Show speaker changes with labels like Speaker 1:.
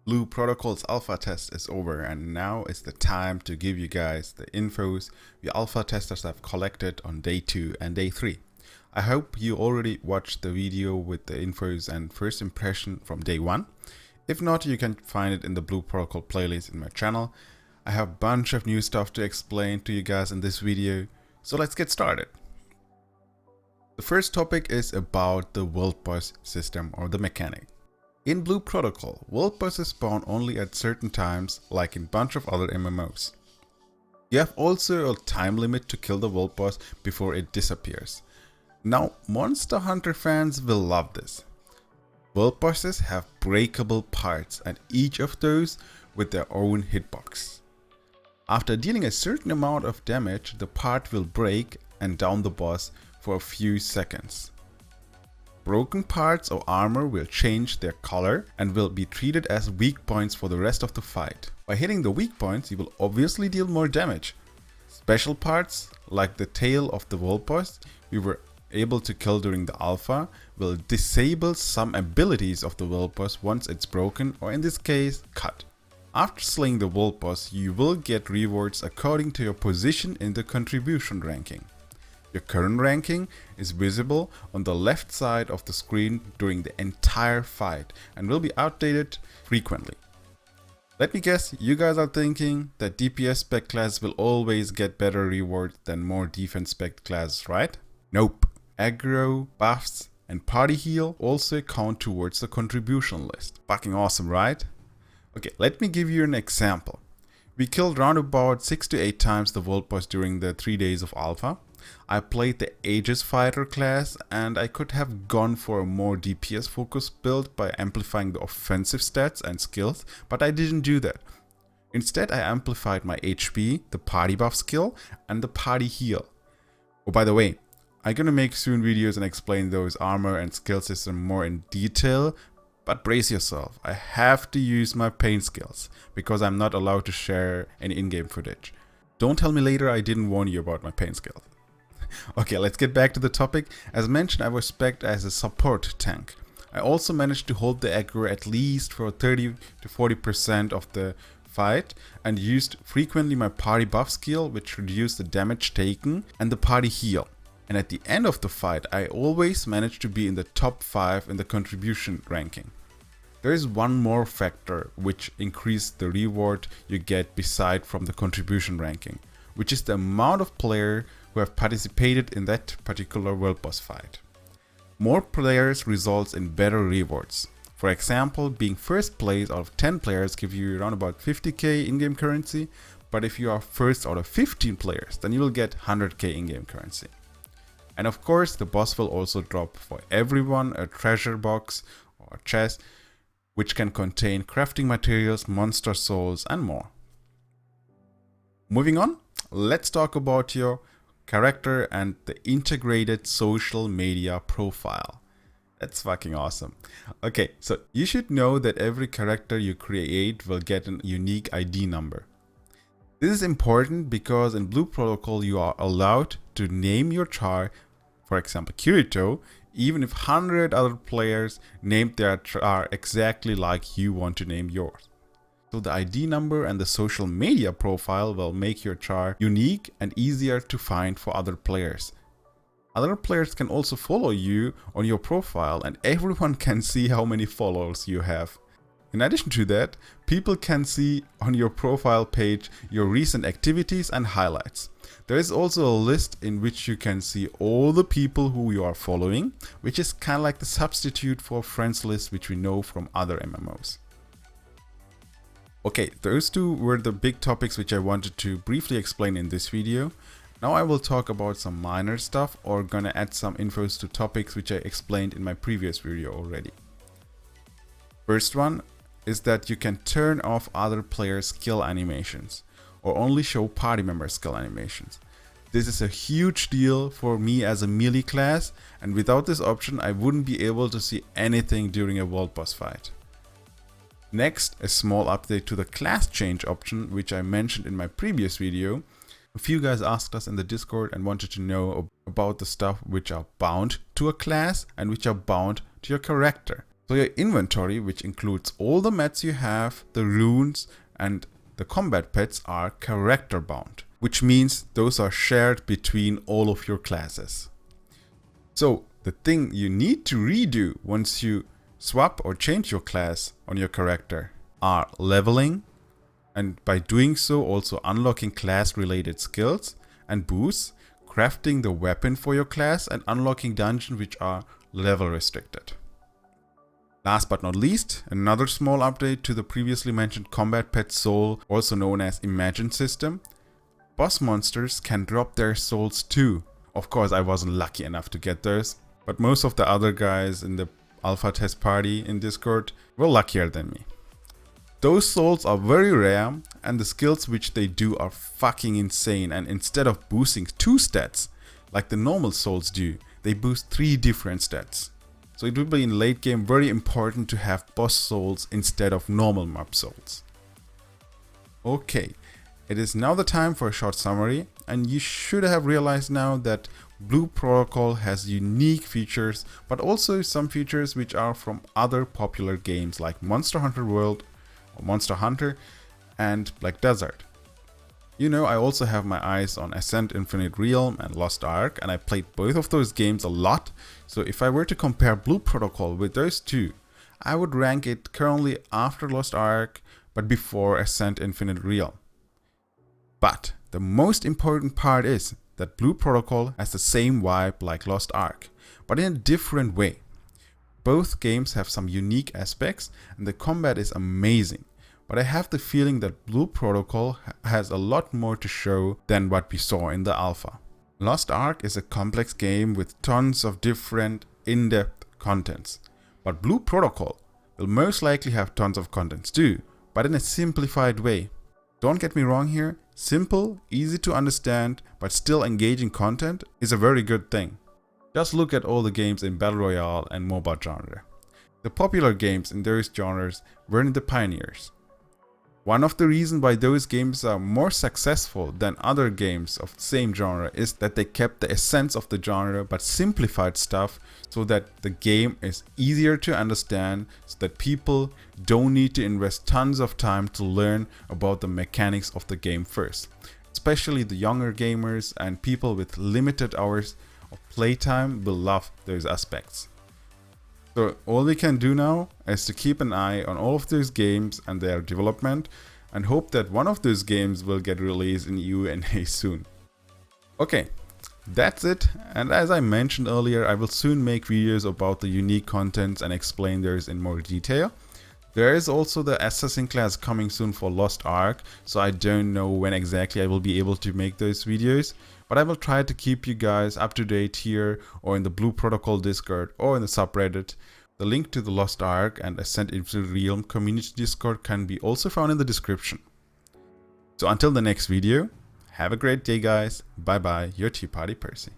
Speaker 1: Blue Protocol's alpha test is over, and now is the time to give you guys the infos the alpha testers have collected on day 2 and day 3. I hope you already watched the video with the infos and first impression from day 1. If not, you can find it in the Blue Protocol playlist in my channel. I have a bunch of new stuff to explain to you guys in this video, so let's get started. The first topic is about the world boss system or the mechanic. In Blue Protocol, world bosses spawn only at certain times, like in a bunch of other MMOs. You have also a time limit to kill the world boss before it disappears. Now, Monster Hunter fans will love this. World bosses have breakable parts, and each of those with their own hitbox. After dealing a certain amount of damage, the part will break and down the boss for a few seconds. Broken parts or armor will change their color and will be treated as weak points for the rest of the fight. By hitting the weak points, you will obviously deal more damage. Special parts, like the tail of the world boss we were able to kill during the alpha, will disable some abilities of the world boss once it's broken, or in this case, cut. After slaying the world boss, you will get rewards according to your position in the contribution ranking. Your current ranking is visible on the left side of the screen during the entire fight and will be updated frequently. Let me guess, you guys are thinking that DPS spec classes will always get better rewards than more defense spec classes, right? Nope. Aggro, buffs and party heal also count towards the contribution list. Fucking awesome, right? Okay, let me give you an example. We killed round about 6 to 8 times the world boss during the 3 days of alpha. I played the Aegis Fighter class, and I could have gone for a more DPS focused build by amplifying the offensive stats and skills, but I didn't do that. Instead, I amplified my HP, the party buff skill, and the party heal. Oh, by the way, I'm gonna make soon videos and explain those armor and skill system more in detail, but brace yourself, I have to use my pain skills, because I'm not allowed to share any in-game footage. Don't tell me later I didn't warn you about my pain skills. Okay, let's get back to the topic. As mentioned, I was spec'd as a support tank. I also managed to hold the aggro at least for 30 to 40% of the fight and used frequently my party buff skill, which reduced the damage taken, and the party heal. And at the end of the fight, I always managed to be in the top 5 in the contribution ranking. There is one more factor which increased the reward you get beside from the contribution ranking, which is the amount of players who have participated in that particular world boss fight. More players results in better rewards. For example, being first place out of 10 players give you around about 50k in-game currency, but if you are first out of 15 players, then you will get 100k in-game currency. And of course, the boss will also drop for everyone a treasure box or chest, which can contain crafting materials, monster souls, and more. Moving on, let's talk about your character and the integrated social media profile. That's fucking awesome. Okay, so you should know that every character you create will get a unique ID number. This is important because in Blue Protocol you are allowed to name your char, for example Kirito, even if 100 other players named their char exactly like you want to name yours. So the ID number and the social media profile will make your char unique and easier to find for other players. Other players can also follow you on your profile, and everyone can see how many followers you have. In addition to that, people can see on your profile page your recent activities and highlights. There is also a list in which you can see all the people who you are following, which is kind of like the substitute for friends list which we know from other MMOs. Okay, those two were the big topics which I wanted to briefly explain in this video. Now I will talk about some minor stuff or gonna add some infos to topics which I explained in my previous video already. First one is that you can turn off other players' skill animations or only show party member skill animations. This is a huge deal for me as a melee class, and without this option I wouldn't be able to see anything during a world boss fight. Next, a small update to the class change option, which I mentioned in my previous video. A few guys asked us in the Discord and wanted to know about the stuff which are bound to a class and which are bound to your character. So your inventory, which includes all the mats you have, the runes, and the combat pets, are character bound, which means those are shared between all of your classes. So the thing you need to redo once you swap or change your class on your character are leveling, and by doing so also unlocking class related skills and boosts, crafting the weapon for your class, and unlocking dungeons which are level restricted. Last but not least, another small update to the previously mentioned combat pet soul, also known as Imagine system. Boss monsters can drop their souls too. Of course, I wasn't lucky enough to get those, but most of the other guys in the alpha test party in Discord were luckier than me. Those souls are very rare, and the skills which they do are fucking insane, and instead of boosting 2 stats like the normal souls do, they boost 3 different stats. So it will be in late game very important to have boss souls instead of normal mob souls. Okay, it is now the time for a short summary, and you should have realized now that Blue Protocol has unique features, but also some features which are from other popular games like Monster Hunter World or Monster Hunter and Black Desert. You know, I also have my eyes on Ascent Infinite Realm and Lost Ark, and I played both of those games a lot, so if I were to compare Blue Protocol with those two, I would rank it currently after Lost Ark, but before Ascent Infinite Realm. But the most important part is that Blue Protocol has the same vibe like Lost Ark, but in a different way. Both games have some unique aspects, and the combat is amazing. But I have the feeling that Blue Protocol has a lot more to show than what we saw in the alpha. Lost Ark is a complex game with tons of different in-depth contents, but Blue Protocol will most likely have tons of contents too, but in a simplified way. Don't get me wrong here, simple, easy to understand, but still engaging content is a very good thing. Just look at all the games in Battle Royale and MOBA genre. The popular games in those genres weren't the pioneers. One of the reasons why those games are more successful than other games of the same genre is that they kept the essence of the genre but simplified stuff so that the game is easier to understand, so that people don't need to invest tons of time to learn about the mechanics of the game first. Especially the younger gamers and people with limited hours of playtime will love those aspects. So all we can do now is to keep an eye on all of those games and their development, and hope that one of those games will get released in UNA soon. Okay, that's it, and as I mentioned earlier, I will soon make videos about the unique contents and explain those in more detail. There is also the assassin class coming soon for Lost Ark, so I don't know when exactly I will be able to make those videos, but I will try to keep you guys up to date here or in the Blue Protocol Discord or in the subreddit. The link to the Lost Ark and Ascent Infinite Realm community Discord can be also found in the description. So until the next video, have a great day guys, bye bye, your Tea Party Percy.